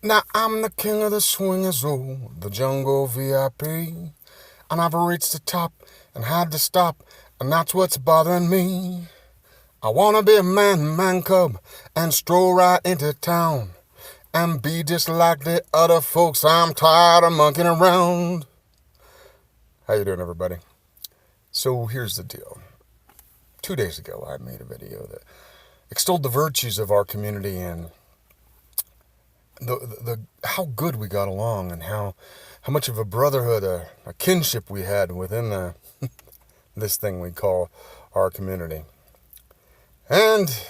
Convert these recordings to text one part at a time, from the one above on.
Now I'm the king of the swingers, oh, the jungle VIP. And I've reached the top and had to stop, and that's what's bothering me. I wanna be a man cub, and stroll right into town, and be just like the other folks. I'm tired of monkeying around. How you doing, everybody? So here's the deal. 2 days ago, I made a video that extolled the virtues of our community and the how good we got along, and how much of a brotherhood, a kinship we had within this thing we call our community. And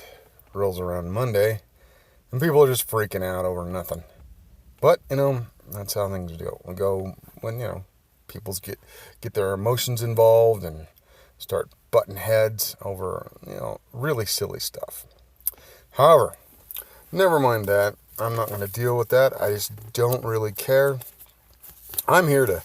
rolls around Monday, and people are just freaking out over nothing. But that's how things go. We go when people get their emotions involved and start butting heads over really silly stuff. However, never mind that. I'm not going to deal with that. I just don't really care. I'm here to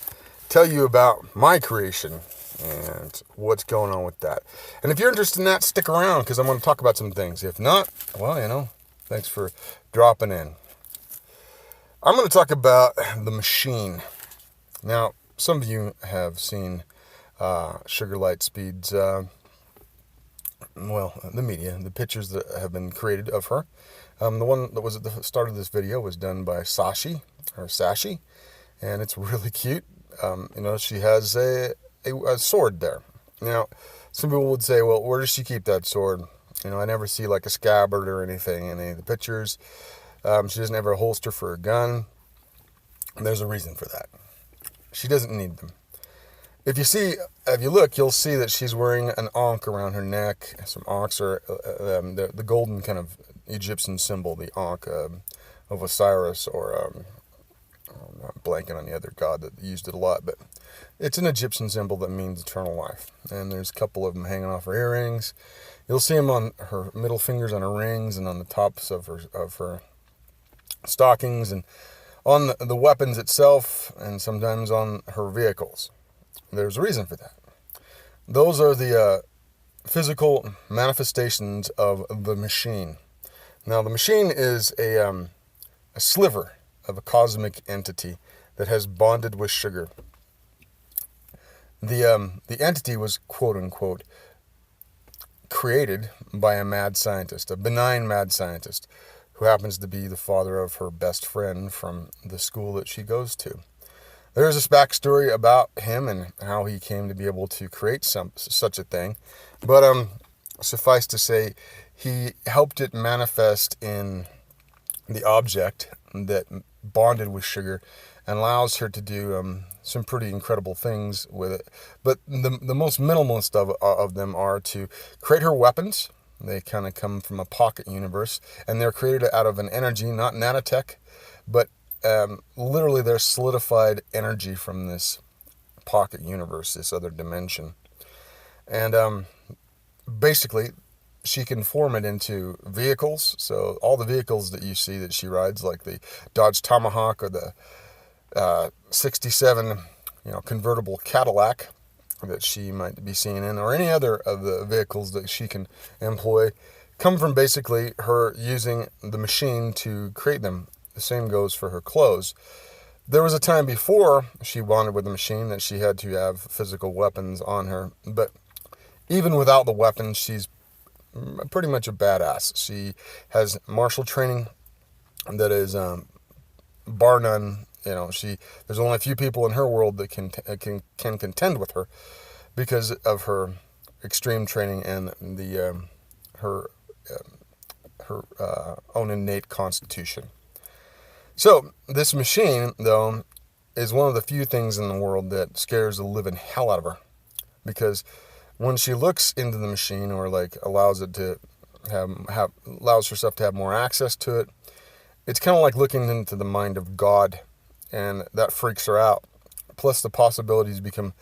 tell you about my creation and what's going on with that. And if you're interested in that, stick around, because I'm going to talk about some things. If not, well, thanks for dropping in. I'm going to talk about the machine. Now, some of you have seen Sugar Lightspeed's, the media, the pictures that have been created of her. The one that was at the start of this video was done by Sashi, and it's really cute. She has a sword there. Now, some people would say, well, where does she keep that sword? I never see like a scabbard or anything in any of the pictures. She doesn't have a holster for a gun. And there's a reason for that. She doesn't need them. If you look, you'll see that she's wearing an ankh around her neck. Some ankhs are the golden kind of Egyptian symbol, the ankh of Osiris, or I'm not blanking on the other god that used it a lot, but it's an Egyptian symbol that means eternal life. And there's a couple of them hanging off her earrings. You'll see them on her middle fingers, on her rings, and on the tops of her stockings, and on the weapons itself, and sometimes on her vehicles. There's a reason for that. Those are the physical manifestations of the machine. Now, the machine is a sliver of a cosmic entity that has bonded with sugar. The entity was, quote unquote, created by a mad scientist, a benign mad scientist, who happens to be the father of her best friend from the school that she goes to. There's this backstory about him and how he came to be able to create such a thing, but suffice to say, he helped it manifest in the object that bonded with sugar and allows her to do some pretty incredible things with it. But the most minimalist of them are to create her weapons. They kind of come from a pocket universe, and they're created out of an energy, not nanotech, but literally they're solidified energy from this pocket universe, this other dimension. And basically, she can form it into vehicles. So all the vehicles that you see that she rides, like the Dodge Tomahawk or the 67 convertible Cadillac that she might be seen in, or any other of the vehicles that she can employ, come from basically her using the machine to create them. The same goes for her clothes. There was a time before she bonded with the machine that she had to have physical weapons on her, but even without the weapons, she's pretty much a badass. She has martial training that is bar none. There's only a few people in her world that can contend with her because of her extreme training and her own innate constitution. So this machine, though, is one of the few things in the world that scares the living hell out of her, because when she looks into the machine, or like allows it to allows herself to have more access to it, it's kind of like looking into the mind of God, and that freaks her out. Plus, the possibilities become,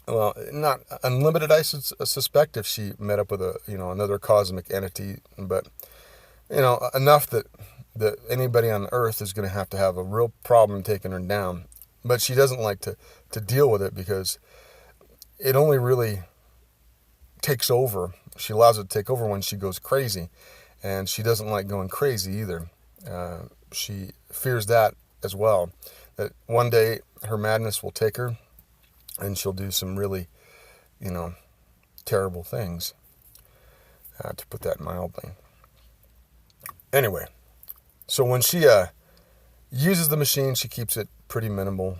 not unlimited, I suspect, if she met up with another cosmic entity, but enough that anybody on Earth is going to have a real problem taking her down. But she doesn't like to deal with it, because it only really takes over. She allows it to take over when she goes crazy, and she doesn't like going crazy either. She fears that as well, that one day her madness will take her and she'll do some really, terrible things, to put that mildly. Anyway, so when she uses the machine, she keeps it pretty minimal.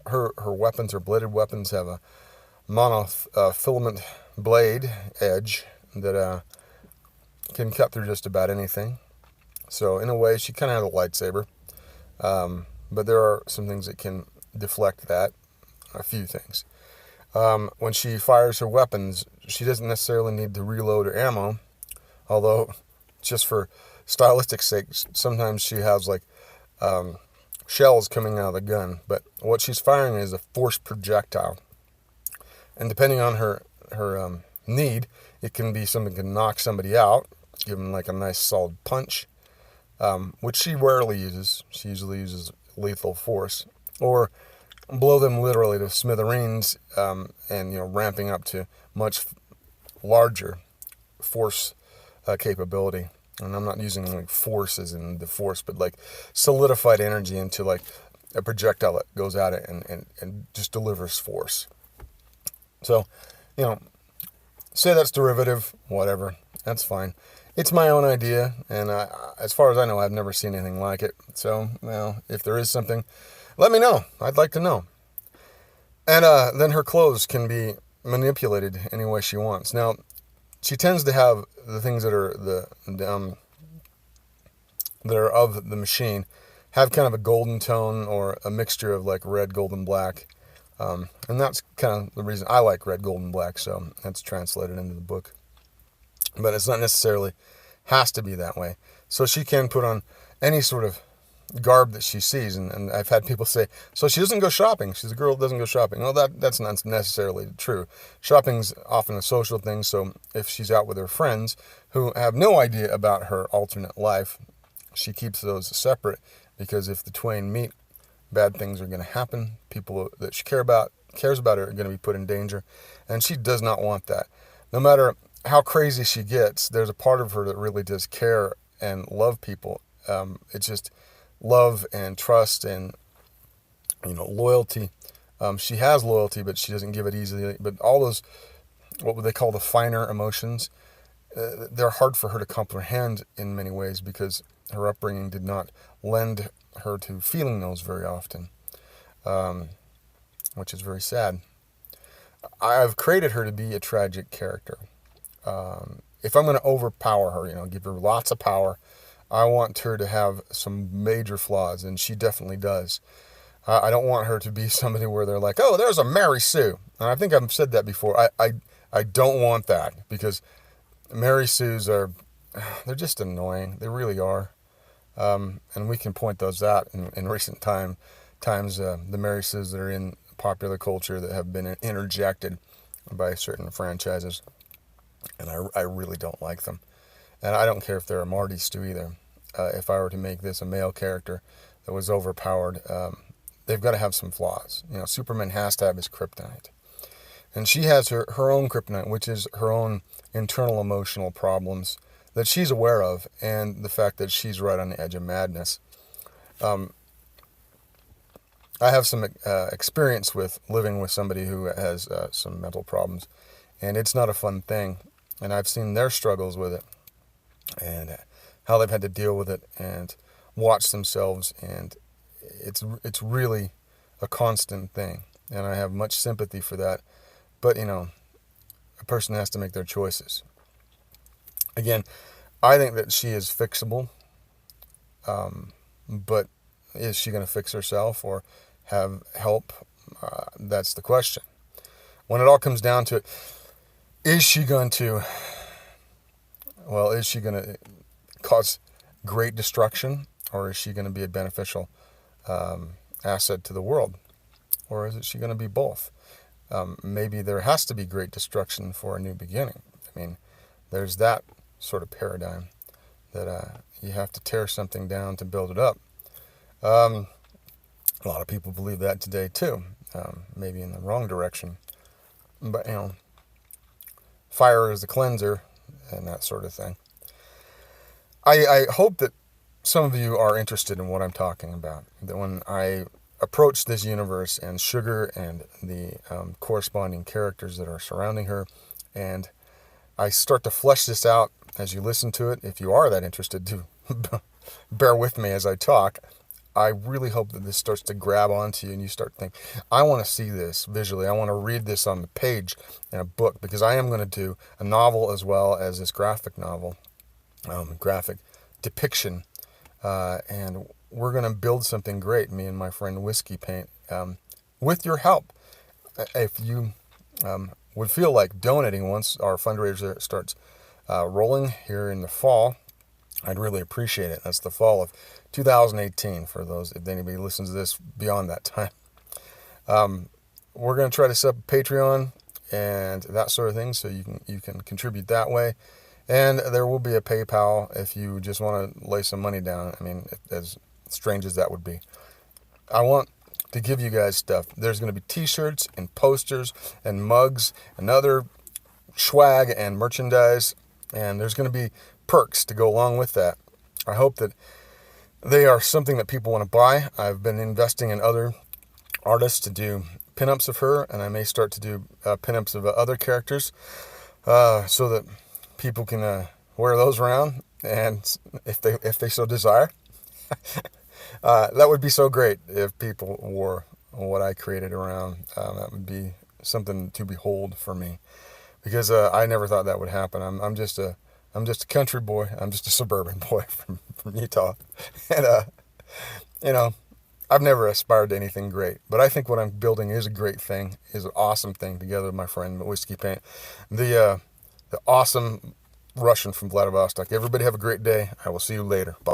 Her weapons, her bladed weapons, have a monofilament blade edge that can cut through just about anything. So in a way, she kind of has a lightsaber, but there are some things that can deflect that. A few things. When she fires her weapons, she doesn't necessarily need to reload her ammo, although just for stylistic sake, sometimes she has shells coming out of the gun. But what she's firing is a force projectile, and depending on her need, it can be something that can knock somebody out, give them like a nice solid punch, which she rarely uses. She usually uses lethal force, or blow them literally to smithereens, and ramping up to much larger force capability. And I'm not using force as in the force, but solidified energy into a projectile that goes at it and just delivers force. So, say that's derivative, whatever, that's fine. It's my own idea, and as far as I know, I've never seen anything like it. So, if there is something, let me know. I'd like to know. And then her clothes can be manipulated any way she wants. Now, she tends to have the things that are that are of the machine have kind of a golden tone or a mixture of red, gold, and black. And that's kind of the reason I like red, gold, and black. So that's translated into the book. But it's not necessarily has to be that way. So she can put on any sort of garb that she sees, and I've had people say, so she doesn't go shopping. She's a girl that doesn't go shopping. Well, that's not necessarily true. Shopping's often a social thing, so if she's out with her friends who have no idea about her alternate life, she keeps those separate, because if the twain meet, bad things are going to happen. People that she cares about her are going to be put in danger, and she does not want that. No matter how crazy she gets, there's a part of her that really does care and love people. It's just love and trust and loyalty. She has loyalty, but she doesn't give it easily. But all those, what would they call the finer emotions, they're hard for her to comprehend in many ways, because her upbringing did not lend her to feeling those very often, which is very sad. I've created her to be a tragic character. If I'm going to overpower her, give her lots of power, I want her to have some major flaws, and she definitely does. I don't want her to be somebody where they're like, oh, there's a Mary Sue. And I think I've said that before. I don't want that, because Mary Sues they're just annoying. They really are. And we can point those out in recent times, the Mary Sues that are in popular culture that have been interjected by certain franchises. And I really don't like them. And I don't care if they're a Marty Stew either. If I were to make this a male character that was overpowered, they've got to have some flaws. Superman has to have his kryptonite. And she has her own kryptonite, which is her own internal emotional problems that she's aware of, and the fact that she's right on the edge of madness. I have some experience with living with somebody who has some mental problems, and it's not a fun thing. And I've seen their struggles with it, and how they've had to deal with it and watch themselves, and it's really a constant thing, and I have much sympathy for that. But a person has to make their choices. Again, I think that she is fixable, but is she going to fix herself or have help? That's the question. When it all comes down to it, is she going to cause great destruction, or is she going to be a beneficial asset to the world? Or is she going to be both? Maybe there has to be great destruction for a new beginning. I mean, there's that sort of paradigm that you have to tear something down to build it up. A lot of people believe that today too, maybe in the wrong direction. But, fire is a cleanser and that sort of thing. I hope that some of you are interested in what I'm talking about. That when I approach this universe and Sugar and the corresponding characters that are surrounding her, and I start to flesh this out as you listen to it, if you are that interested to bear with me as I talk, I really hope that this starts to grab onto you and you start thinking, I want to see this visually. I want to read this on the page in a book, because I am going to do a novel as well as this graphic novel, graphic depiction. And we're going to build something great, me and my friend Whiskey Paint, with your help. If you would feel like donating once our fundraiser starts rolling here in the fall, I'd really appreciate it. That's the fall of 2018 for those, if anybody listens to this beyond that time. We're going to try to set up Patreon and that sort of thing, so you can contribute that way. And there will be a PayPal if you just want to lay some money down. I mean, as strange as that would be. I want to give you guys stuff. There's going to be t-shirts and posters and mugs and other swag and merchandise. And there's going to be perks to go along with that. I hope that they are something that people want to buy. I've been investing in other artists to do pinups of her, and I may start to do pinups of other characters so that people can wear those around, and if they so desire. That would be so great if people wore what I created around. That would be something to behold for me, because I never thought that would happen. I'm just a country boy. I'm just a suburban boy from Utah, and I've never aspired to anything great. But I think what I'm building is a great thing, is an awesome thing, together with my friend Whiskey Paint, the awesome Russian from Vladivostok. Everybody have a great day. I will see you later. Bye.